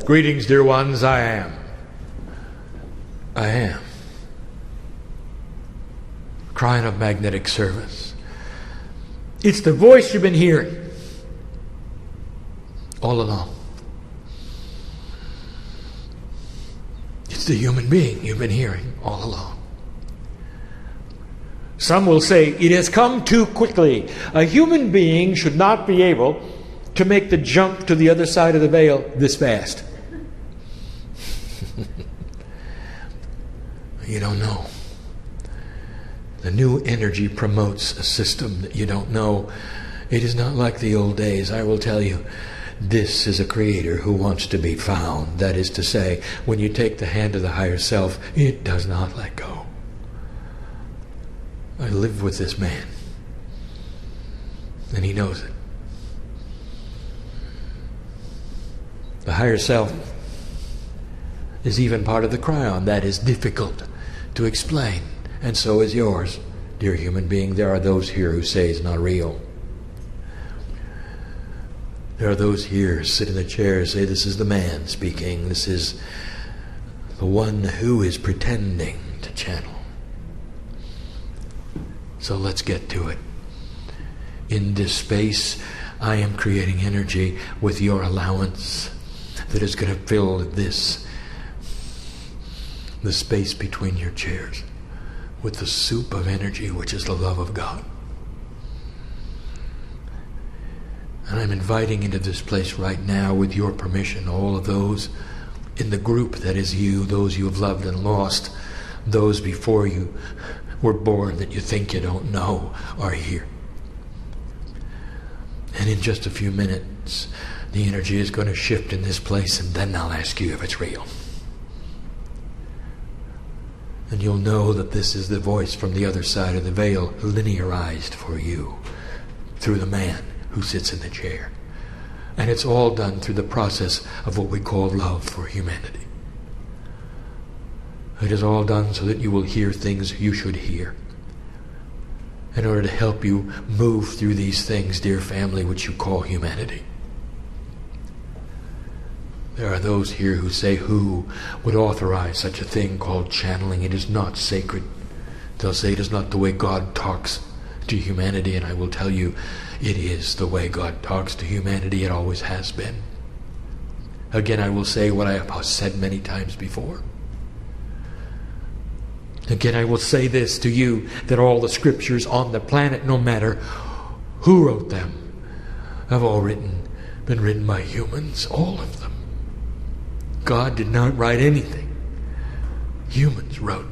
Greetings, dear ones. I am. Kryon of magnetic service. It's the voice you've been hearing all along. It's the human being you've been hearing all along. Some will say it has come too quickly. A human being should not be able to make the jump to the other side of the veil this fast. You don't know. The new energy promotes a system that you don't know. It is not like the old days, I will tell you. This is a creator who wants to be found. That is to say, when you take the hand of the higher self, it does not let go. I live with this man, and he knows it. The higher self is even part of the Kryon. That is difficult to explain, and so is yours, dear human being. There are those here who say it's not real. There are those here who sit in the chair say this is the man speaking. This is the one who is pretending to channel. So let's get to it. In this space, I am creating energy with your allowance that is going to fill the space between your chairs with the soup of energy, which is the love of God. And I'm inviting into this place right now, with your permission, all of those in the group that is you, those you have loved and lost, those before you were born that you think you don't know are here. And in just a few minutes, the energy is going to shift in this place, and then I'll ask you if it's real. And you'll know that this is the voice from the other side of the veil, linearized for you through the man who sits in the chair. And it's all done through the process of what we call love for humanity. It is all done so that you will hear things you should hear, in order to help you move through these things, dear family, which you call humanity. There are those here who say, who would authorize such a thing called channeling? It is not sacred. They'll say it is not the way God talks to humanity, and I will tell you, it is the way God talks to humanity. It always has been. Again, I will say what I have said many times before. Again, I will say this to you, that all the scriptures on the planet, no matter who wrote them, have all been written by humans, all of them. God did not write anything. Humans wrote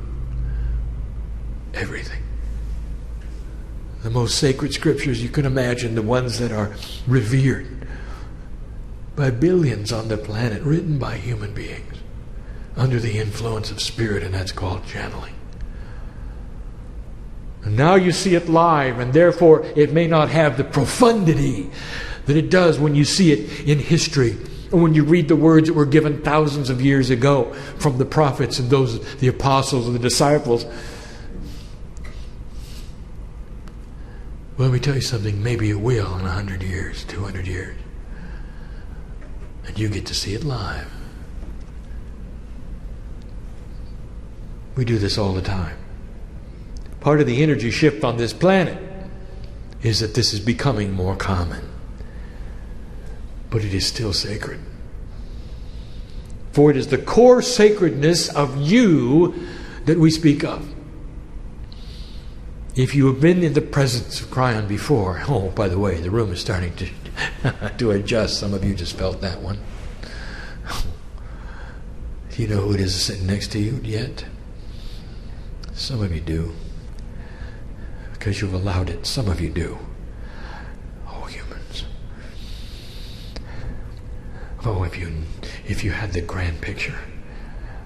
everything. The most sacred scriptures you can imagine, the ones that are revered by billions on the planet, written by human beings under the influence of spirit, and that's called channeling. And now you see it live, and therefore it may not have the profundity that it does when you see it in history, or when you read the words that were given thousands of years ago from the prophets and those, the apostles and the disciples. Well, let me tell you something, maybe it will in 100 years, 200 years. And you get to see it live. We do this all the time. Part of the energy shift on this planet is that this is becoming more common. But it is still sacred. For it is the core sacredness of you that we speak of. If you have been in the presence of Kryon before, oh, by the way, the room is starting to adjust. Some of you just felt that one. Do you know who it is sitting next to you yet? Some of you do. Because you've allowed it. Some of you do. Oh, humans. Oh, if you had the grand picture.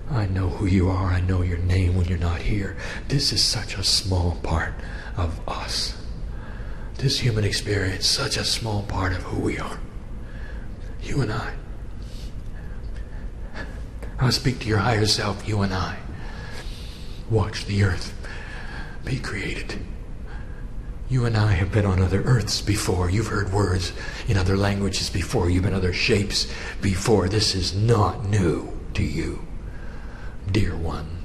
I know who you are. I know your name when you're not here. This is such a small part of us. This human experience, such a small part of who we are. You and I. I'll speak to your higher self, you and I. Watch the earth be created. You and I have been on other earths before. You've heard words in other languages before. You've been other shapes before. This is not new to you, dear one.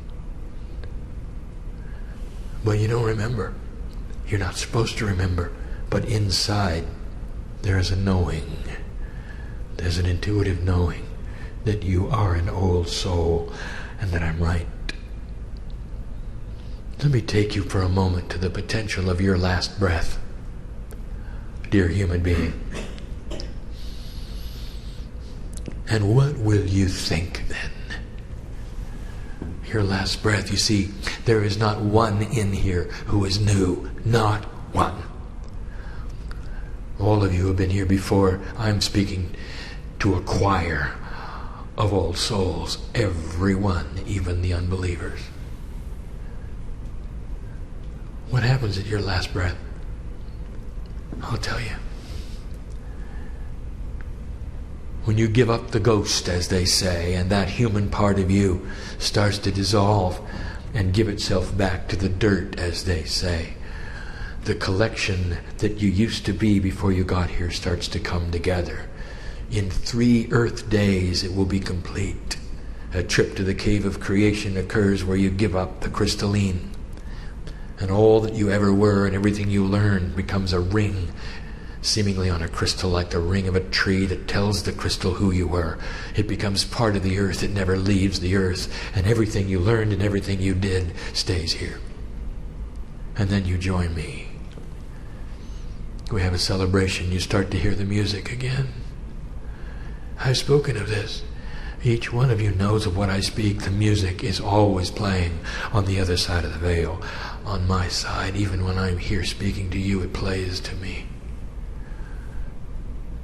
But you don't remember. You're not supposed to remember. But inside, there is a knowing. There's an intuitive knowing that you are an old soul and that I'm right. Let me take you for a moment to the potential of your last breath, dear human being. And what will you think then? Your last breath, you see, there is not one in here who is new. Not one. All of you have been here before. I'm speaking to a choir of old souls. Everyone, even the unbelievers. What happens at your last breath? I'll tell you. When you give up the ghost, as they say, and that human part of you starts to dissolve and give itself back to the dirt, as they say, the collection that you used to be before you got here starts to come together. In 3 earth days it will be complete. A trip to the cave of creation occurs where you give up the crystalline. And all that you ever were and everything you learned becomes a ring, seemingly on a crystal, like the ring of a tree that tells the crystal who you were. It becomes part of the earth. It never leaves the earth. And everything you learned and everything you did stays here. And then you join me. We have a celebration. You start to hear the music again. I've spoken of this. Each one of you knows of what I speak. The music is always playing on the other side of the veil. On my side, even when I'm here speaking to you, it plays to me.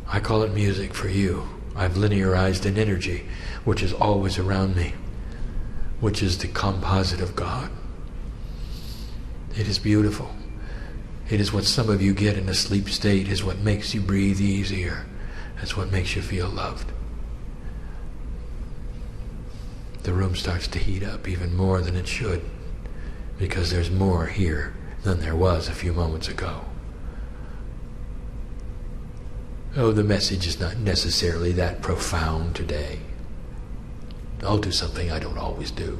I call it music for you. I've linearized an energy which is always around me, which is the composite of God. It is beautiful. It is what some of you get in a sleep state, is what makes you breathe easier. That's what makes you feel loved. The room starts to heat up even more than it should, because there's more here than there was a few moments ago. Oh, the message is not necessarily that profound today. I'll do something I don't always do.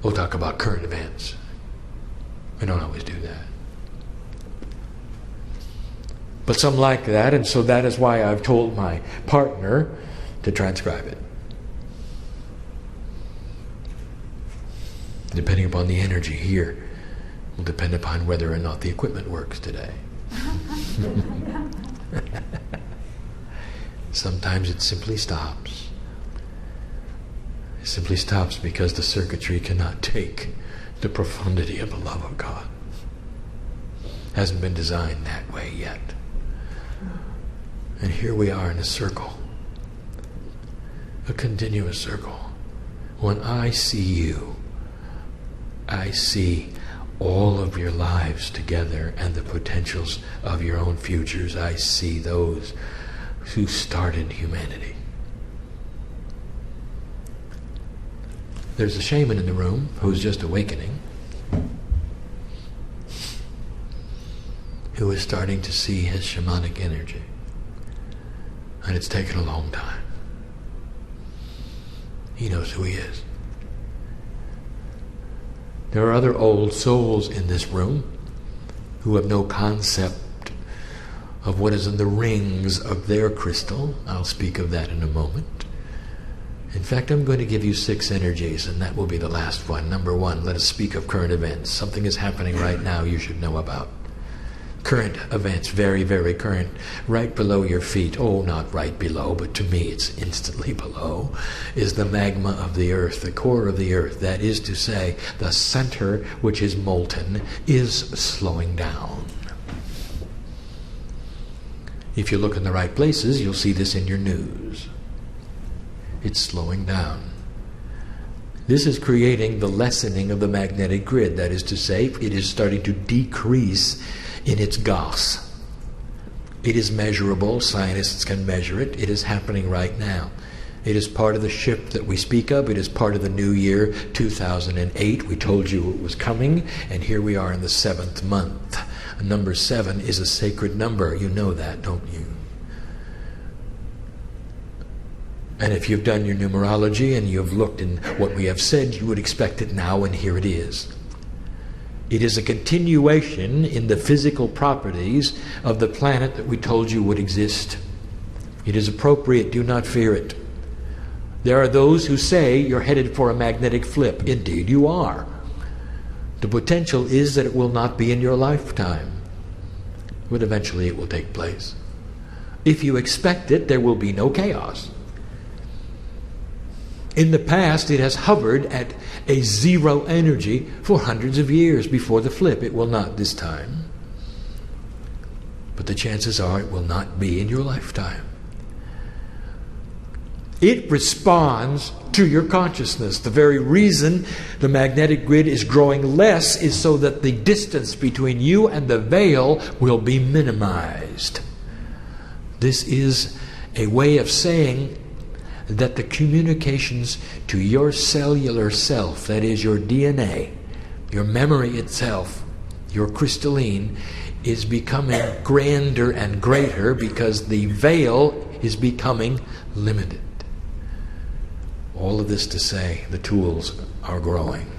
We'll talk about current events. We don't always do that. But some like that, and so that is why I've told my partner to transcribe it. Depending upon the energy here, will depend upon whether or not the equipment works today. Sometimes it simply stops. It simply stops because the circuitry cannot take the profundity of the love of God. Hasn't been designed that way yet. And here we are in a circle. A continuous circle. When I see you, I see all of your lives together and the potentials of your own futures. I see those who started humanity. There's a shaman in the room who's just awakening, who is starting to see his shamanic energy. And it's taken a long time. He knows who he is. There are other old souls in this room who have no concept of what is in the rings of their crystal. I'll speak of that in a moment. In fact, I'm going to give you 6 energies, and that will be the last one. Number 1, let us speak of current events. Something is happening right now you should know about. Current events, very, very current, right below your feet. Oh, not right below, but to me it's instantly below, is the magma of the earth, the core of the earth. That is to say, the center, which is molten, is slowing down. If you look in the right places, you'll see this in your news. It's slowing down. This is creating the lessening of the magnetic grid. That is to say, it is starting to decrease in its gas. It is measurable. Scientists can measure it. It is happening right now. It is part of the shift that we speak of. It is part of the new year, 2008. We told you it was coming, and here we are in the 7th month. Number 7 is a sacred number. You know that, don't you? And if you've done your numerology and you've looked in what we have said, you would expect it now, and here it is. It is a continuation in the physical properties of the planet that we told you would exist. It is appropriate. Do not fear it. There are those who say you're headed for a magnetic flip. Indeed, you are. The potential is that it will not be in your lifetime, but eventually it will take place. If you expect it, there will be no chaos. In the past, it has hovered at a zero energy for hundreds of years before the flip. It will not this time. But the chances are it will not be in your lifetime. It responds to your consciousness. The very reason the magnetic grid is growing less is so that the distance between you and the veil will be minimized. This is a way of saying that the communications to your cellular self, that is your DNA, your memory itself, your crystalline, is becoming grander and greater because the veil is becoming limited. All of this to say the tools are growing.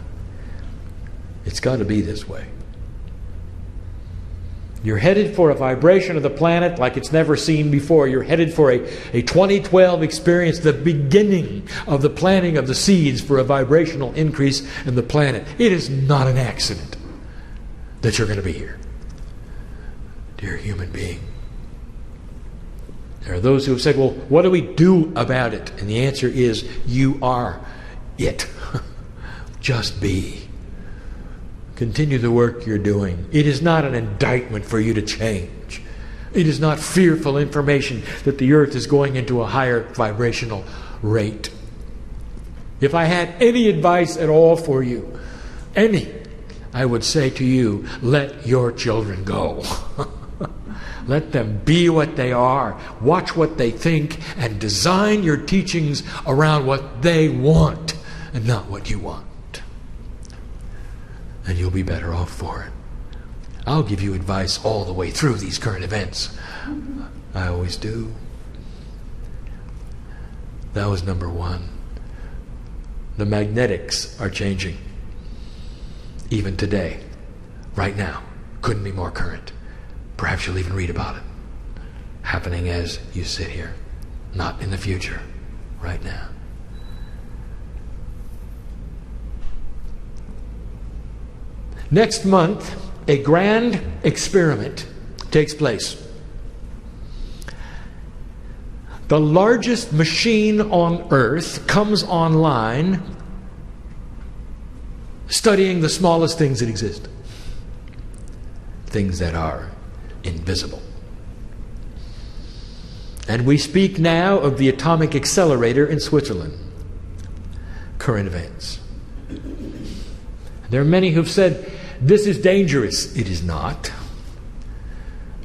It's got to be this way. You're headed for a vibration of the planet like it's never seen before. You're headed for a 2012 experience, the beginning of the planting of the seeds for a vibrational increase in the planet. It is not an accident that you're going to be here, dear human being. There are those who have said, well, what do we do about it? And the answer is, you are it. Just be. Continue the work you're doing. It is not an indictment for you to change. It is not fearful information that the earth is going into a higher vibrational rate. If I had any advice at all for you, I would say to you, let your children go. Let them be what they are. Watch what they think and design your teachings around what they want and not what you want. And you'll be better off for it. I'll give you advice all the way through these current events. I always do. That was number 1. The magnetics are changing. Even today, right now, couldn't be more current. Perhaps you'll even read about it. Happening as you sit here. Not in the future. Right now. Next month, a grand experiment takes place. The largest machine on earth comes online studying the smallest things that exist. Things that are invisible. And we speak now of the atomic accelerator in Switzerland. Current events. There are many who've said, this is dangerous. It is not.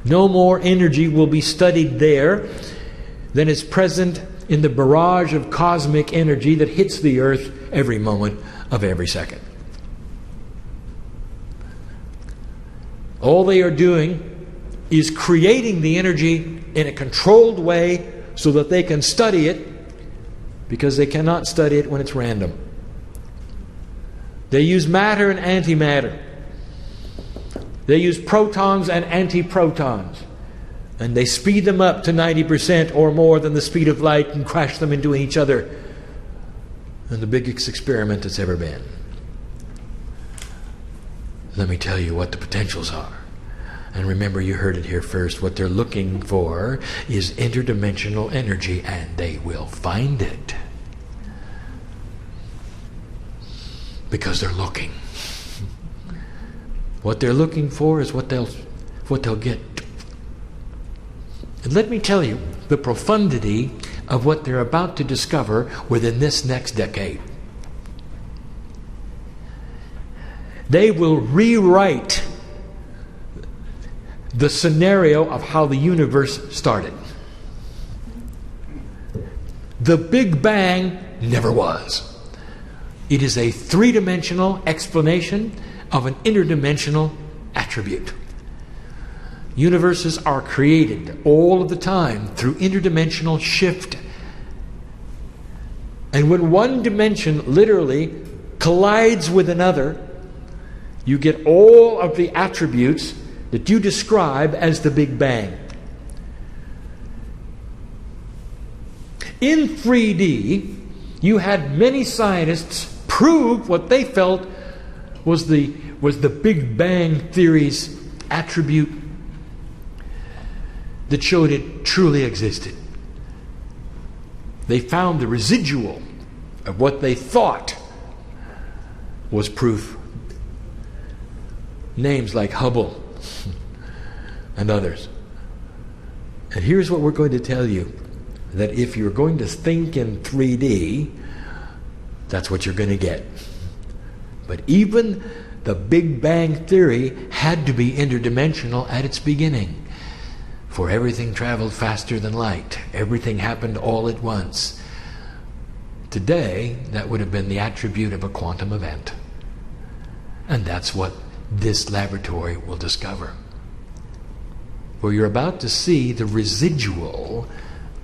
No more energy will be studied there than is present in the barrage of cosmic energy that hits the earth every moment of every second. All they are doing is creating the energy in a controlled way so that they can study it, because they cannot study it when it's random. They use matter and antimatter. They use protons and antiprotons. And they speed them up to 90% or more than the speed of light and crash them into each other. And the biggest experiment that's ever been. Let me tell you what the potentials are. And remember, you heard it here first. What they're looking for is interdimensional energy, and they will find it. Because they're looking. What they're looking for is what they'll get. And let me tell you the profundity of what they're about to discover within this next decade. They will rewrite the scenario of how the universe started. The Big Bang never was. It is a three-dimensional explanation of an interdimensional attribute. Universes are created all of the time through interdimensional shift. And when one dimension literally collides with another, you get all of the attributes that you describe as the Big Bang. In 3D, you had many scientists prove what they felt was the Big Bang theory's attribute that showed it truly existed. They found the residual of what they thought was proof. Names like Hubble and others. And here's what we're going to tell you, that if you're going to think in 3D, that's what you're going to get. But even the Big Bang theory had to be interdimensional at its beginning. For everything traveled faster than light. Everything happened all at once. Today, that would have been the attribute of a quantum event. And that's what this laboratory will discover. For you're about to see the residual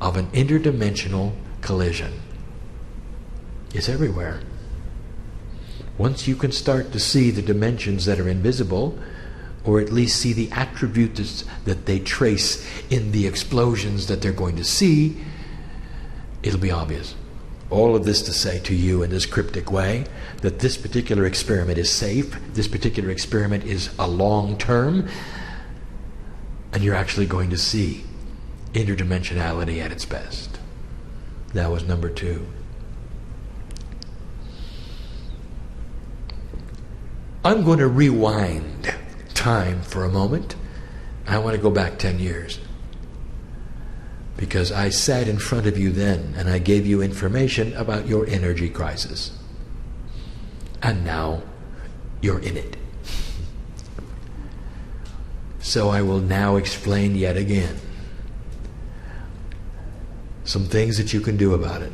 of an interdimensional collision. It's everywhere. Once you can start to see the dimensions that are invisible, or at least see the attributes that they trace in the explosions that they're going to see, it'll be obvious. All of this to say to you in this cryptic way that this particular experiment is safe, this particular experiment is a long term, and you're actually going to see interdimensionality at its best. That was number 2. I'm going to rewind time for a moment. I want to go back 10 years. Because I sat in front of you then and I gave you information about your energy crisis. And now you're in it. So I will now explain yet again some things that you can do about it.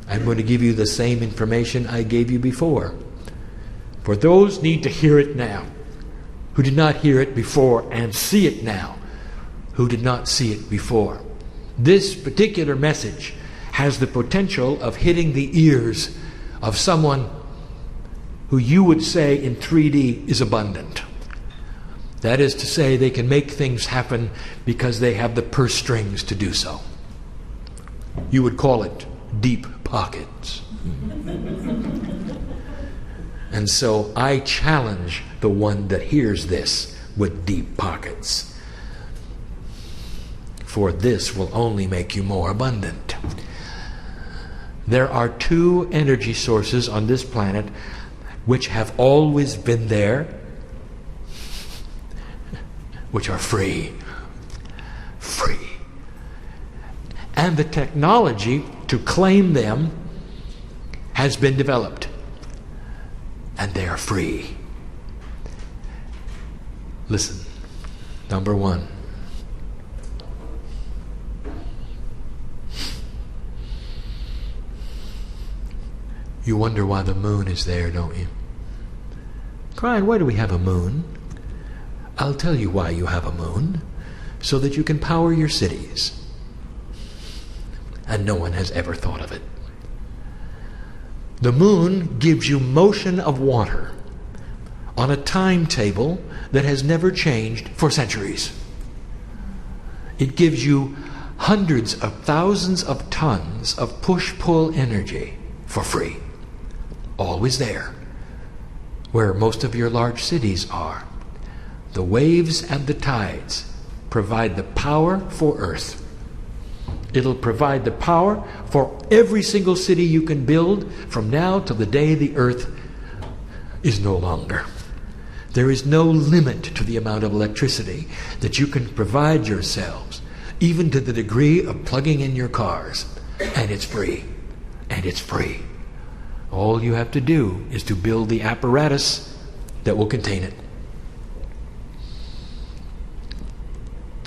I'm going to give you the same information I gave you before. For those need to hear it now, who did not hear it before, and see it now, who did not see it before. This particular message has the potential of hitting the ears of someone who you would say in 3D is abundant. That is to say, they can make things happen because they have the purse strings to do so. You would call it deep pockets. And so I challenge the one that hears this with deep pockets. For this will only make you more abundant. There are 2 energy sources on this planet which have always been there, which are free. Free. And the technology to claim them has been developed. And they are free. Listen. Number 1. You wonder why the moon is there, don't you? Kryon, why do we have a moon? I'll tell you why you have a moon. So that you can power your cities. And no one has ever thought of it. The moon gives you motion of water on a timetable that has never changed for centuries. It gives you hundreds of thousands of tons of push-pull energy for free. Always there, where most of your large cities are. The waves and the tides provide the power for Earth. It'll provide the power for every single city you can build from now till the day the Earth is no longer. There is no limit to the amount of electricity that you can provide yourselves, even to the degree of plugging in your cars. And it's free. And it's free. All you have to do is to build the apparatus that will contain it.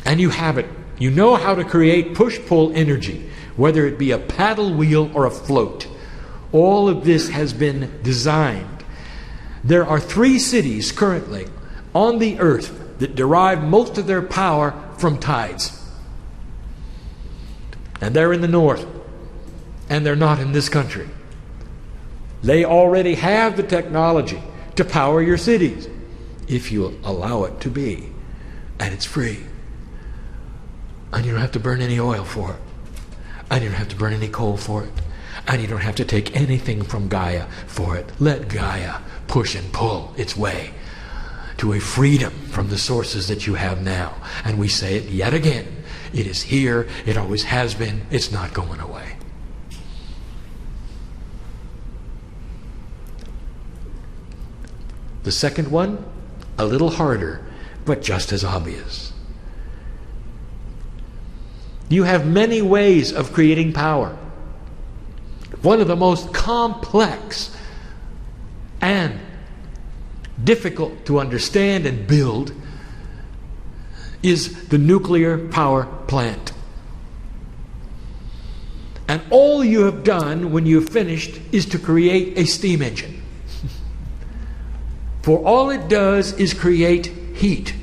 And you have it. You know how to create push-pull energy, whether it be a paddle wheel or a float. All of this has been designed. There are 3 cities currently on the earth that derive most of their power from tides. And they're in the north, and they're not in this country. They already have the technology to power your cities, if you allow it to be. And it's free. And you don't have to burn any oil for it. And you don't have to burn any coal for it. And you don't have to take anything from Gaia for it. Let Gaia push and pull its way to a freedom from the sources that you have now. And we say it yet again. It is here. It always has been. It's not going away. The second one, a little harder, but just as obvious. You have many ways of creating power. One of the most complex and difficult to understand and build is the nuclear power plant. And all you have done when you've finished is to create a steam engine. For all it does is create heat.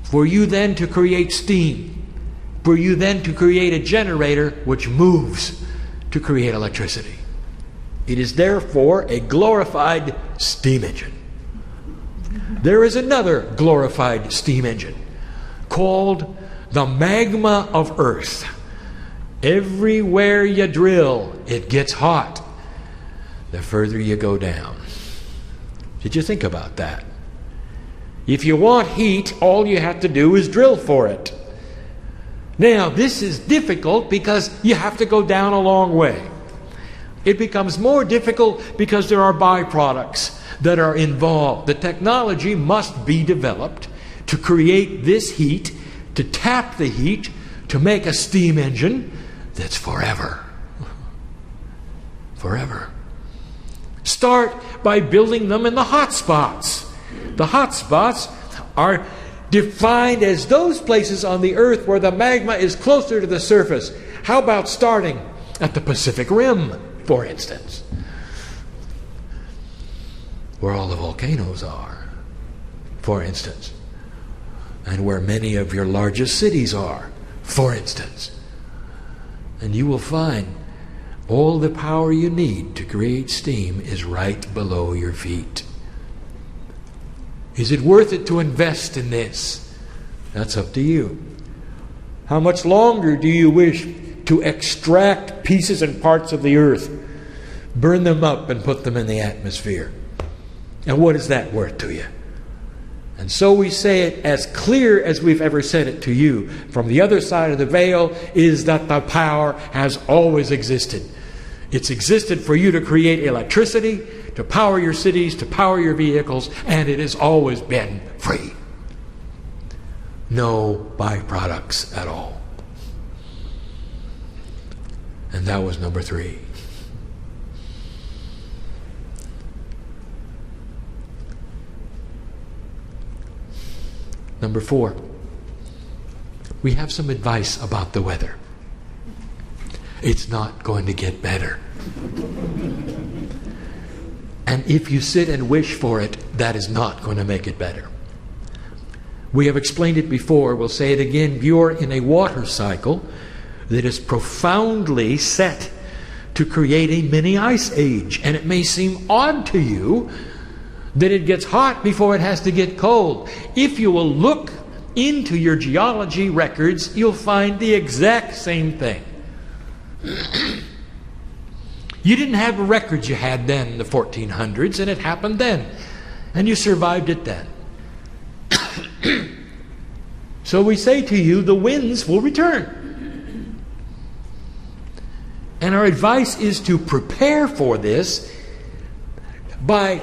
For you then to create steam. For you then to create a generator which moves to create electricity. It is therefore a glorified steam engine. There is another glorified steam engine called the magma of Earth. Everywhere you drill, it gets hot the further you go down. Did you think about that? If you want heat, all you have to do is drill for it. Now, this is difficult because you have to go down a long way. It becomes more difficult because there are byproducts that are involved. The technology must be developed to create this heat, to tap the heat, to make a steam engine that's forever. Forever. Start by building them in the hot spots. The hot spots are defined as those places on the earth where the magma is closer to the surface. How about starting at the Pacific Rim, for instance, where all the volcanoes are, for instance, and where many of your largest cities are, for instance. And you will find all the power you need to create steam is right below your feet. Is it worth it to invest in this? That's up to you. How much longer do you wish to extract pieces and parts of the earth, burn them up and put them in the atmosphere? And what is that worth to you? And so we say it as clear as we've ever said it to you. From the other side of the veil is that the power has always existed. It's existed for you to create electricity, to power your cities, to power your vehicles, and it has always been free. No byproducts at all. And that was number 3. Number 4, we have some advice about the weather. It's not going to get better. And if you sit and wish for it, that is not going to make it better. We have explained it before, we'll say it again. You're in a water cycle that is profoundly set to create a mini ice age. And it may seem odd to you that it gets hot before it has to get cold. If you will look into your geology records, you'll find the exact same thing. You didn't have the records you had then in the 1400s, and it happened then. And you survived it then. So we say to you, the winds will return. And our advice is to prepare for this by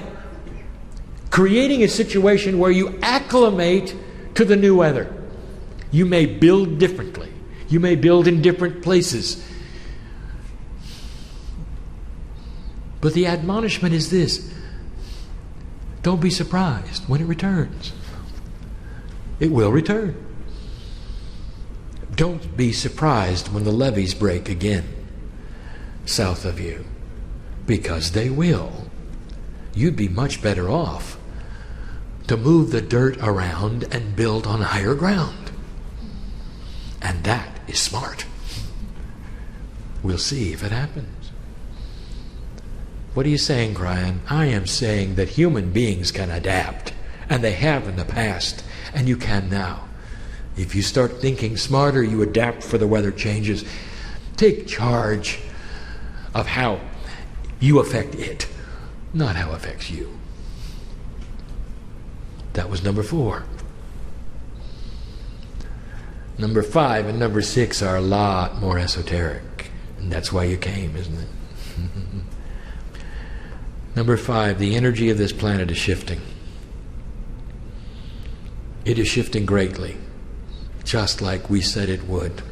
creating a situation where you acclimate to the new weather. You may build differently. You may build in different places. But the admonishment is this: don't be surprised when it returns. It will return. Don't be surprised when the levees break again south of you, because they will. You'd be much better off to move the dirt around and build on higher ground. And that is smart. We'll see if it happens. What are you saying, Kryon? I am saying that human beings can adapt, and they have in the past, and you can now. If you start thinking smarter, you adapt for the weather changes. Take charge of how you affect it, not how it affects you. That was number 4. Number 5 and number 6 are a lot more esoteric. And that's why you came, isn't it? Number 5, the energy of this planet is shifting. It is shifting greatly, just like we said it would.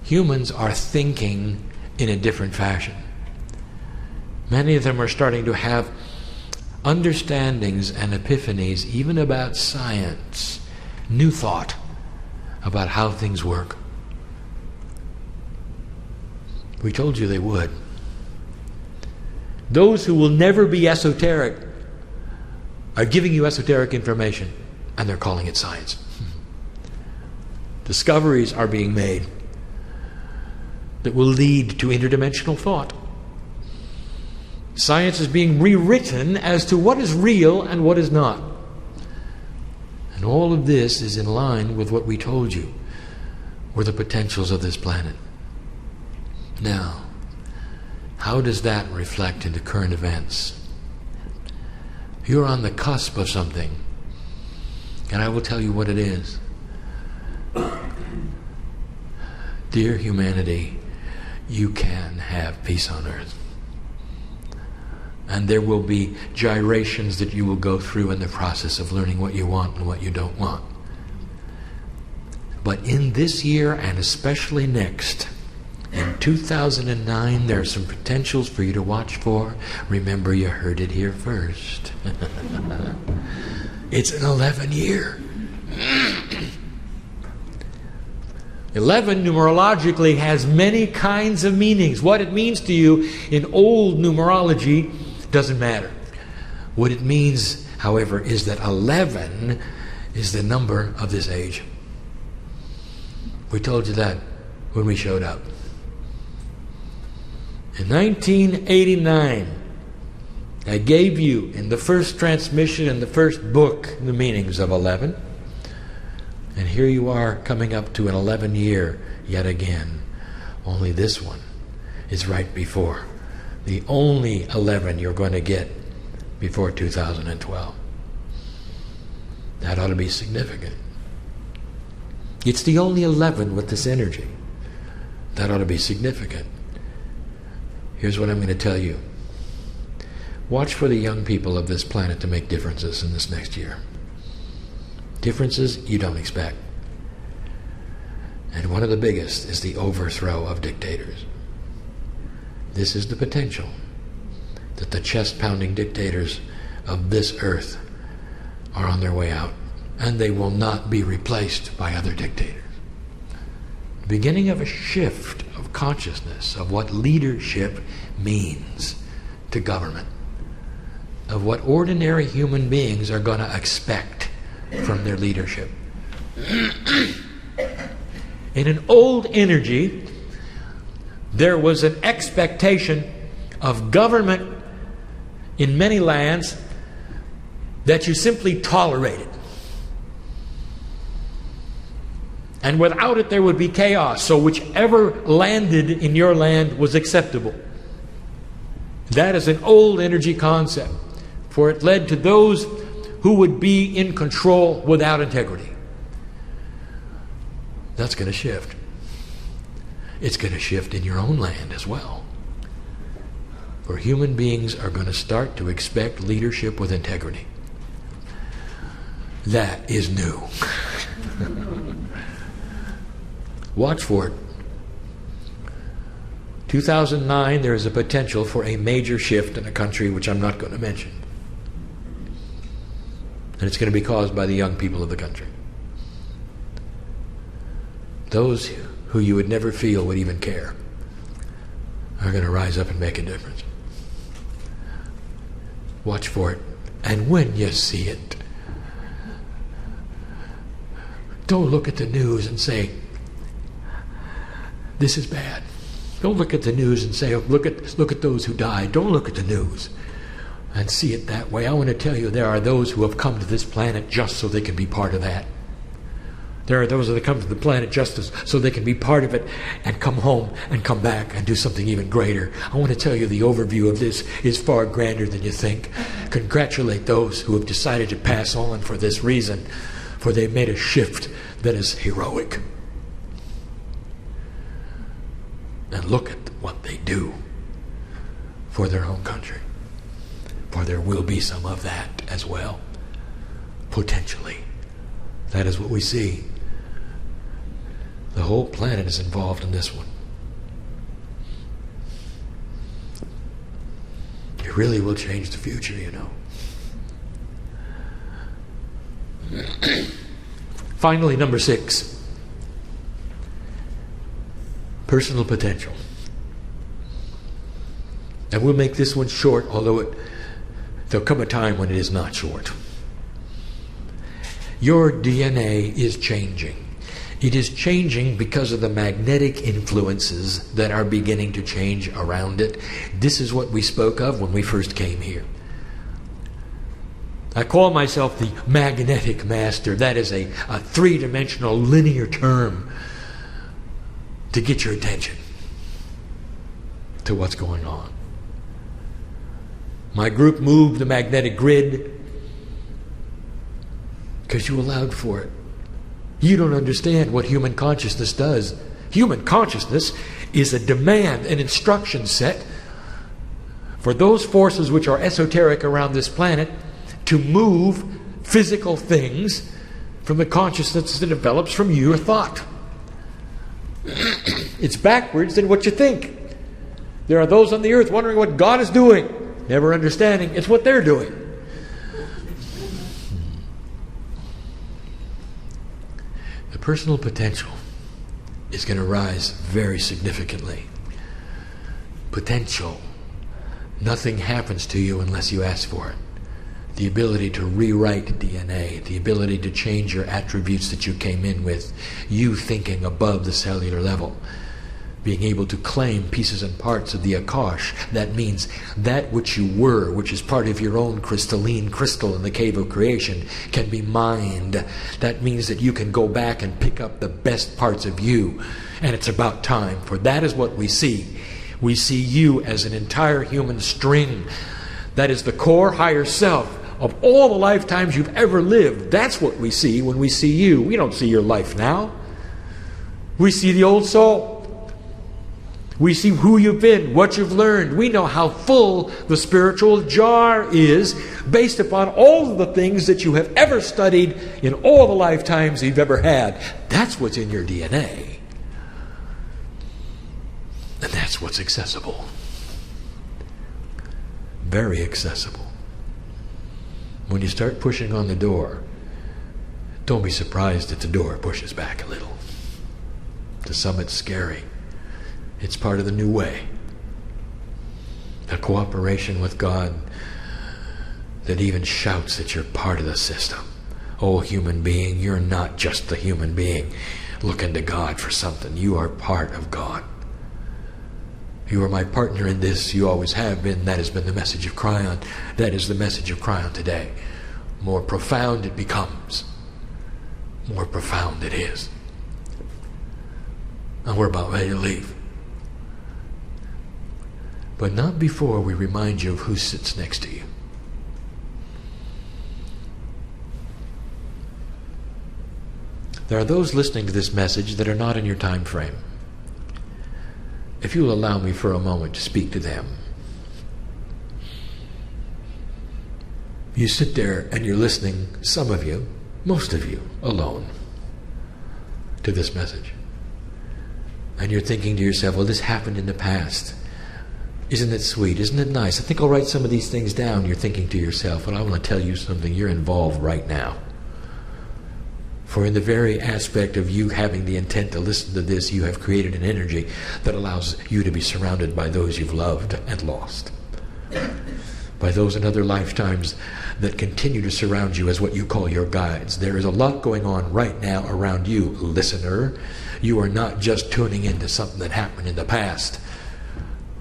Humans are thinking in a different fashion. Many of them are starting to have understandings and epiphanies, even about science, new thought about how things work. We told you they would. Those who will never be esoteric are giving you esoteric information, and they're calling it science. Discoveries are being made that will lead to interdimensional thought. Science is being rewritten as to what is real and what is not. And all of this is in line with what we told you were the potentials of this planet. Now, how does that reflect into current events? You're on the cusp of something, and I will tell you what it is. Dear humanity, you can have peace on earth. And there will be gyrations that you will go through in the process of learning what you want and what you don't want. But in this year, and especially next, in 2009, there are some potentials for you to watch for. Remember, you heard it here first. It's an 11 year. 11 numerologically has many kinds of meanings. What it means to you in old numerology doesn't matter. What it means, however, is that 11 is the number of this age. We told you that when we showed up. In 1989, I gave you in the first transmission, in the first book, the meanings of 11. And here you are coming up to an 11 year yet again. Only this one is right before. The only 11 you're going to get before 2012. That ought to be significant. It's the only 11 with this energy. That ought to be significant. Here's what I'm going to tell you. Watch for the young people of this planet to make differences in this next year. Differences you don't expect. And one of the biggest is the overthrow of dictators. This is the potential that the chest-pounding dictators of this earth are on their way out, and they will not be replaced by other dictators. The beginning of a shift of consciousness of what leadership means to government, of what ordinary human beings are going to expect from their leadership. In an old energy, there was an expectation of government in many lands that you simply tolerated. And without it, there would be chaos. So whichever landed in your land was acceptable. That is an old energy concept, for it led to those who would be in control without integrity. That's going to shift. It's going to shift in your own land as well. For human beings are going to start to expect leadership with integrity. That is new. Watch for it. 2009, there is a potential for a major shift in a country which I'm not going to mention. And it's going to be caused by the young people of the country. Those who you would never feel would even care are going to rise up and make a difference. Watch for it. And when you see it, don't look at the news and say, this is bad. Don't look at the news and say, oh, look at those who died. Don't look at the news and see it that way. I want to tell you, there are those who have come to this planet just so they can be part of that. There are those that come to the planet just so they can be part of it and come home and come back and do something even greater. I want to tell you, the overview of this is far grander than you think. Congratulate those who have decided to pass on for this reason, for they've made a shift that is heroic. And look at what they do for their own country. For there will be some of that as well, potentially. That is what we see. The whole planet is involved in this one. It really will change the future, you know. Finally, number 6. Personal potential. And we'll make this one short, although there'll come a time when it is not short. Your DNA is changing. It is changing because of the magnetic influences that are beginning to change around it. This is what we spoke of when we first came here. I call myself the magnetic master. That is a three-dimensional linear term to get your attention to what's going on. My group moved the magnetic grid because you allowed for it. You don't understand what human consciousness does. Human consciousness is a demand, an instruction set for those forces which are esoteric around this planet to move physical things from the consciousness that develops from your thought. It's backwards than what you think. There are those on the earth wondering what God is doing, never understanding it's what they're doing. The personal potential is going to rise very significantly. Potential. Nothing happens to you unless you ask for it. The ability to rewrite DNA, the ability to change your attributes that you came in with, you thinking above the cellular level, being able to claim pieces and parts of the Akash. That means that which you were, which is part of your own crystalline crystal in the cave of creation, can be mined. That means that you can go back and pick up the best parts of you. And it's about time, for that is what we see. We see you as an entire human string. That is the core higher self of all the lifetimes you've ever lived. That's what we see when we see you. We don't see your life now. We see the old soul. We see who you've been, what you've learned. We know how full the spiritual jar is based upon all of the things that you have ever studied in all the lifetimes you've ever had. That's what's in your DNA. And that's what's accessible. Very accessible. When you start pushing on the door, don't be surprised that the door pushes back a little. To some it's scary. It's part of the new way. A cooperation with God that even shouts that you're part of the system. Oh, human being, you're not just the human being looking to God for something. You are part of God. You are my partner in this. You always have been. That has been the message of Kryon. That is the message of Kryon today. More profound it becomes, more profound it is. And we're about ready to leave. But not before we remind you of who sits next to you. There are those listening to this message that are not in your time frame. If you'll allow me for a moment to speak to them. You sit there and you're listening, some of you, most of you, alone, to this message. And you're thinking to yourself, well, this happened in the past. Isn't it sweet? Isn't it nice? I think I'll write some of these things down. You're thinking to yourself, well, I want to tell you something. You're involved right now. For in the very aspect of you having the intent to listen to this, you have created an energy that allows you to be surrounded by those you've loved and lost. by those in other lifetimes that continue to surround you as what you call your guides. There is a lot going on right now around you, listener. You are not just tuning into something that happened in the past.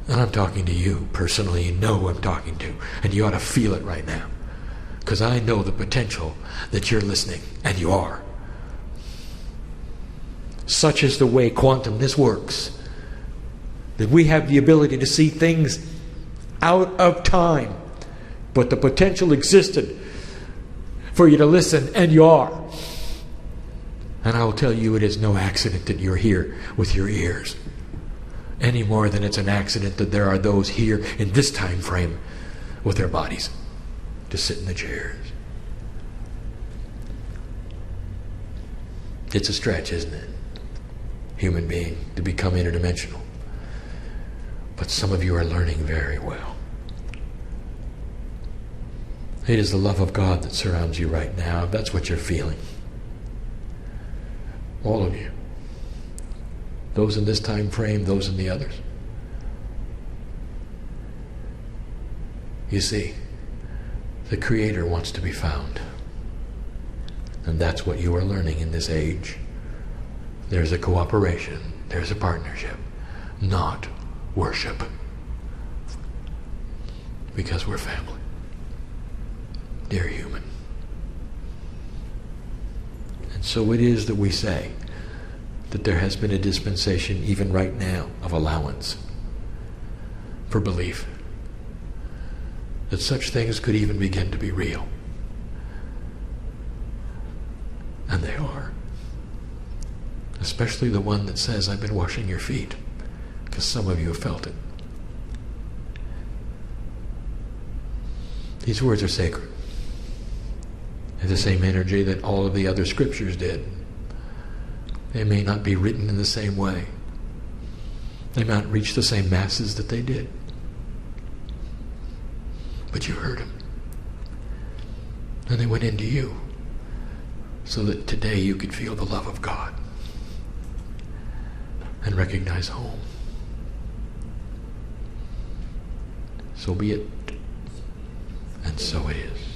And I'm talking to you personally. You know who I'm talking to. And you ought to feel it right now. Because I know the potential that you're listening. And you are. Such is the way quantumness works. That we have the ability to see things out of time. But the potential existed for you to listen, and you are. And I will tell you, it is no accident that you're here with your ears. Any more than it's an accident that there are those here in this time frame with their bodies to sit in the chairs. It's a stretch, isn't it? Human being to become interdimensional. But some of you are learning very well. It is the love of God that surrounds you right now, if that's what you're feeling. All of you. Those in this time frame, those in the others. You see, the Creator wants to be found. And that's what you are learning in this age. There's a cooperation. There's a partnership. Not worship. Because we're family. Dear human. And so it is that we say that there has been a dispensation, even right now, of allowance for belief. That such things could even begin to be real. And they are. Especially the one that says, I've been washing your feet. Because some of you have felt it. These words are sacred. They're the same energy that all of the other scriptures did. They may not be written in the same way. They may not reach the same masses that they did. But you heard them. And they went into you. So that today you could feel the love of God. And recognize home. So be it. And so it is.